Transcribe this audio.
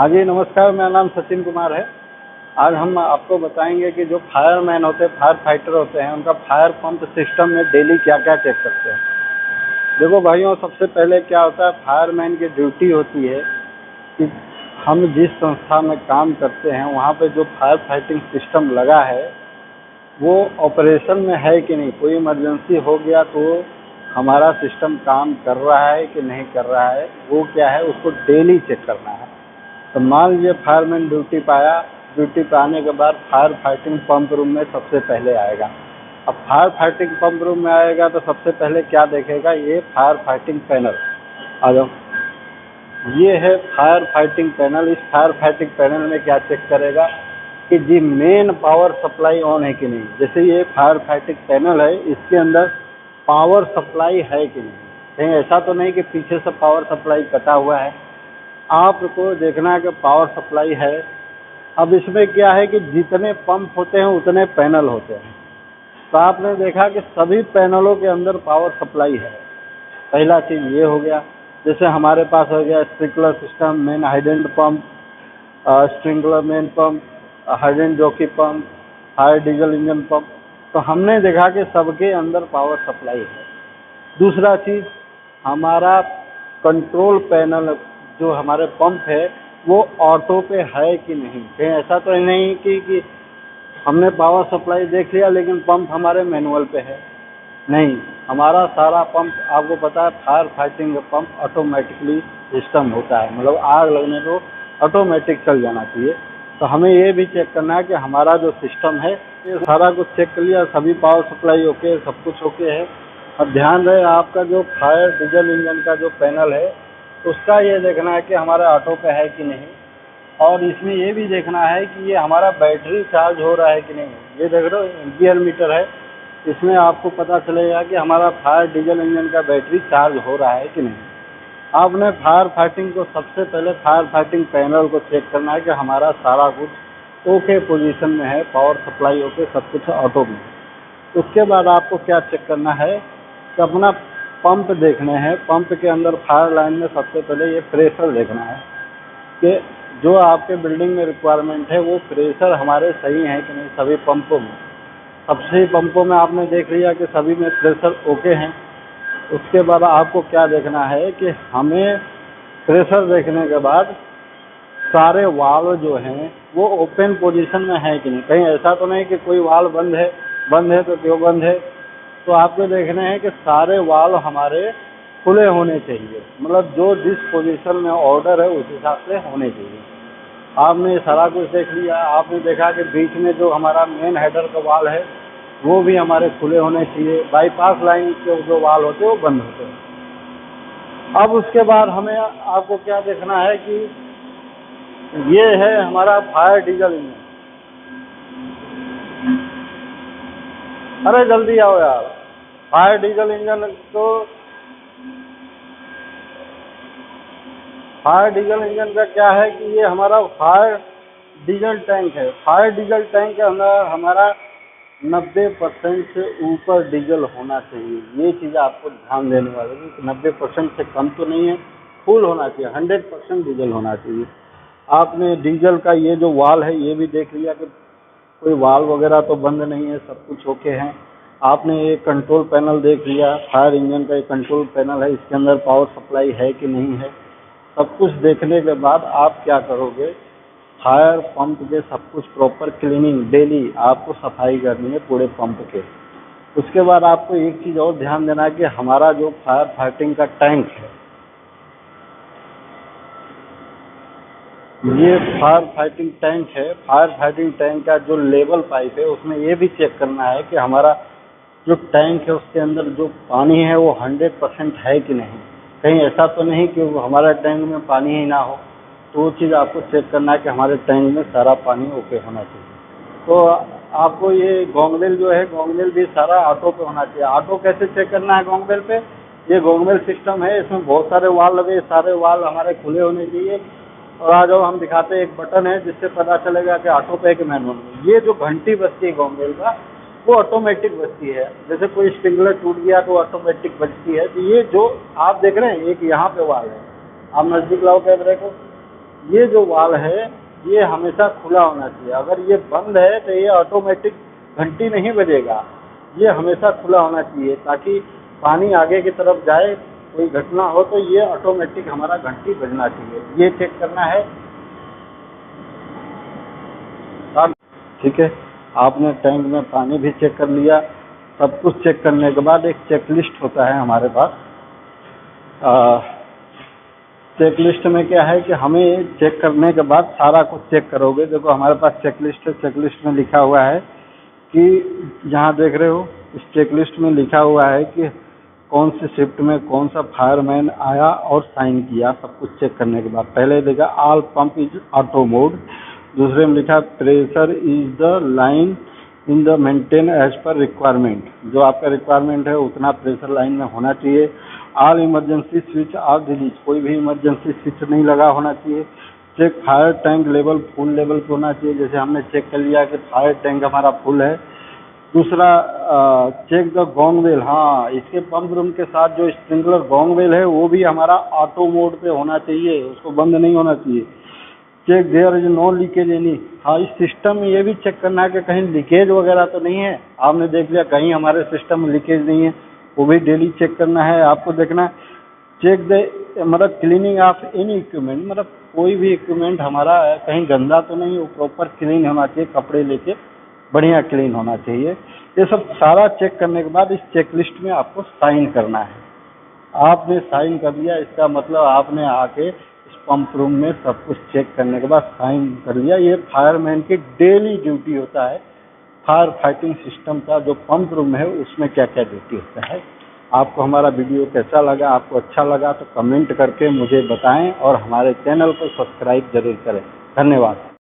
हाँ जी नमस्कार, मेरा नाम सचिन कुमार है। आज हम आपको बताएंगे कि जो फायरमैन होते हैं, फायर फाइटर होते हैं, उनका फायर पंप सिस्टम में डेली क्या क्या चेक करते हैं। देखो भाइयों, सबसे पहले क्या होता है, फायरमैन की ड्यूटी होती है कि हम जिस संस्था में काम करते हैं वहाँ पे जो फायर फाइटिंग सिस्टम लगा है वो ऑपरेशन में है कि नहीं। कोई इमरजेंसी हो गया तो हमारा सिस्टम काम कर रहा है कि नहीं कर रहा है, वो क्या है, उसको डेली चेक करना है। तो मान लीजिए फायरमैन ड्यूटी पाया, ड्यूटी पे आने के बाद फायर फाइटिंग पंप रूम में सबसे पहले आएगा। अब फायर फाइटिंग पंप रूम में आएगा तो सबसे पहले क्या देखेगा, ये फायर फाइटिंग पैनल। आ जाओ, ये है फायर फाइटिंग पैनल। इस फायर फाइटिंग पैनल में क्या चेक करेगा कि जी मेन पावर सप्लाई ऑन है कि नहीं। जैसे ये फायर फाइटिंग पैनल है, इसके अंदर पावर सप्लाई है कि नहीं। कहीं ऐसा तो नहीं कि पीछे से पावर सप्लाई कटा हुआ है। आपको देखना है कि पावर सप्लाई है। अब इसमें क्या है कि जितने पंप होते हैं उतने पैनल होते हैं। तो आपने देखा कि सभी पैनलों के अंदर पावर सप्लाई है। पहला चीज़ ये हो गया। जैसे हमारे पास हो गया sprinkler system, main hydrant pump, sprinkler main pump, hydrant jockey pump, fire diesel engine pump. तो हमने देखा कि सबके अंदर पावर सप्लाई है। दूसरा चीज़, हमारा कंट्रोल पैनल जो हमारे पंप है वो ऑटो पे है कि नहीं। कहीं ऐसा तो नहीं कि हमने पावर सप्लाई देख लिया लेकिन पंप हमारे मैनुअल पे है। नहीं, हमारा सारा पंप, आपको पता है fire fighting pump automatically system होता है, मतलब आग लगने को ऑटोमेटिक चल जाना चाहिए। तो हमें ये भी चेक करना है कि हमारा जो सिस्टम है ये सारा कुछ चेक कर लिया, सभी पावर सप्लाई ओके, सब कुछ ओके है। अब ध्यान रहे, आपका जो फायर डीजल इंजन का जो पैनल है उसका ये देखना है कि हमारा ऑटो पे है कि नहीं। और इसमें ये भी देखना है कि ये हमारा बैटरी चार्ज हो रहा है कि नहीं। ये देख रहे हो गियर मीटर है, इसमें आपको पता चलेगा कि हमारा फायर डीजल इंजन का बैटरी चार्ज हो रहा है कि नहीं। आपने फायर फाइटिंग को सबसे पहले फायर फाइटिंग पैनल को चेक करना है कि हमारा सारा कुछ ओके पोजीशन में है, पावर सप्लाई ओके, सब कुछ ऑटो में। उसके बाद आपको क्या चेक करना है कि अपना पंप देखने हैं। पंप के अंदर फायर लाइन में सबसे पहले ये प्रेशर देखना है कि जो आपके बिल्डिंग में रिक्वायरमेंट है वो प्रेशर हमारे सही है कि नहीं सभी पंपों में। सभी पंपों में आपने देख लिया कि सभी में प्रेशर ओके हैं। उसके बाद आपको क्या देखना है कि हमें प्रेशर देखने के बाद सारे वाल्व जो हैं वो ओपन पोजीशन में है कि नहीं। कहीं ऐसा तो नहीं कि कोई वाल्व बंद है तो क्यों बंद है। तो आपको देखना है कि सारे वाल्व हमारे खुले होने चाहिए, मतलब जो जिस पोजीशन में ऑर्डर है उस हिसाब से होने चाहिए। आपने सारा कुछ देख लिया। आपने देखा कि बीच में जो हमारा मेन हेडर का वाल है वो भी हमारे खुले होने चाहिए। बाईपास लाइन के जो वाल होते हैं वो बंद होते हैं। अब उसके बाद हमें आपको क्या देखना है कि ये है हमारा फायर डीजल इंजन। अरे जल्दी आओ यार। फायर डीजल इंजन तो फायर डीजल इंजन का क्या है कि ये हमारा फायर डीजल टैंक है। फायर डीजल टैंक के अंदर हमारा 90% से ऊपर डीजल होना चाहिए। ये चीज़ आपको ध्यान देने वाली है कि 90% से कम तो नहीं है, फुल होना चाहिए, 100% डीजल होना चाहिए। आपने डीजल का ये जो वाल है ये भी देख लिया कि कोई वाल वगैरह तो बंद नहीं है, सब कुछ ओके है। आपने ये कंट्रोल पैनल देख लिया, फायर इंजन का ये कंट्रोल पैनल है, इसके अंदर पावर सप्लाई है कि नहीं है। सब कुछ देखने के बाद आप क्या करोगे, फायर पंप के सब कुछ प्रॉपर क्लीनिंग, डेली आपको सफाई करनी है पूरे पंप के। उसके बाद आपको एक चीज़ और ध्यान देना है कि हमारा जो फायर फाइटिंग का टैंक है, ये फायर फाइटिंग टैंक है। फायर फाइटिंग टैंक का जो लेवल पाइप है उसमें ये भी चेक करना है कि हमारा जो टैंक है उसके अंदर जो पानी है वो 100% है कि नहीं। कहीं ऐसा तो नहीं कि हमारा टैंक में पानी ही ना हो। तो वो चीज़ आपको चेक करना है कि हमारे टैंक में सारा पानी ओके होना चाहिए। तो आपको ये गोंगवेल जो है, गोंगवेल भी सारा ऑटो पे होना चाहिए। ऑटो कैसे चेक करना है गोंगवेल पे, ये गोंगवेल सिस्टम है, इसमें बहुत सारे वाल लगे, सारे वाल हमारे खुले होने चाहिए। और आज हम दिखाते हैं एक बटन है जिससे पता चलेगा कि ऑटो पे कि मैनुअल में। ये जो घंटी बजती है गोंगवेल का वो ऑटोमेटिक बजती है। जैसे कोई स्प्रिंकलर टूट गया तो ऑटोमेटिक बजती है। तो ये जो आप देख रहे हैं एक यहाँ पे वाल है, आप नज़दीक लाओ कैमरे को, ये जो वाल्व है ये हमेशा खुला होना चाहिए। अगर ये बंद है तो ये ऑटोमेटिक घंटी नहीं बजेगा, ये हमेशा खुला होना चाहिए ताकि पानी आगे की तरफ जाए, कोई घटना हो तो ये ऑटोमेटिक हमारा घंटी बजना चाहिए। ये चेक करना है। ठीक है, आपने टैंक में पानी भी चेक कर लिया। सब कुछ चेक करने के बाद एक चेकलिस्ट होता है हमारे पास। चेकलिस्ट में क्या है कि हमें चेक करने के बाद सारा कुछ चेक करोगे। देखो हमारे पास चेकलिस्ट है, चेकलिस्ट में लिखा हुआ है कि जहाँ देख रहे हो इस चेकलिस्ट में लिखा हुआ है कि कौन सी शिफ्ट में कौन सा फायरमैन आया और साइन किया। सब कुछ चेक करने के बाद पहले देखा all pump is auto mode, दूसरे में लिखा pressure is the line in the maintain as per requirement, जो आपका रिक्वायरमेंट है उतना प्रेशर लाइन में होना चाहिए। All emergency switch off release, कोई भी इमरजेंसी स्विच नहीं लगा होना चाहिए। Check fire tank level full level पे होना चाहिए, जैसे हमने चेक कर लिया कि फायर टैंक हमारा फुल है। दूसरा चेक द गोंग वेल, हाँ इसके पंप रूम के साथ जो स्प्रिंकलर गोंग वेल है वो भी हमारा ऑटो मोड पे होना चाहिए, उसको बंद नहीं होना चाहिए। Check there is no leakage any, हाँ इस सिस्टम में ये भी चेक करना है कि कहीं लीकेज वगैरह तो नहीं है। आपने देख लिया कहीं हमारे सिस्टम में लीकेज नहीं है, वो भी डेली चेक करना है आपको देखना है। चेक द मतलब क्लीनिंग ऑफ एनी इक्विपमेंट, मतलब कोई भी इक्विपमेंट हमारा कहीं गंदा तो नहीं, वो प्रॉपर क्लीन होना चाहिए, कपड़े लेके बढ़िया क्लीन होना चाहिए। ये सब सारा चेक करने के बाद इस चेकलिस्ट में आपको साइन करना है। आपने साइन कर लिया, इसका मतलब आपने आके इस पंप रूम में सब कुछ चेक करने के बाद साइन कर लिया। ये फायरमैन की डेली ड्यूटी होता है। फायर फाइटिंग सिस्टम का जो पंप रूम है उसमें क्या क्या ड्यूटी होता है। आपको हमारा वीडियो कैसा लगा, आपको अच्छा लगा तो कमेंट करके मुझे बताएं और हमारे चैनल को सब्सक्राइब जरूर करें। धन्यवाद।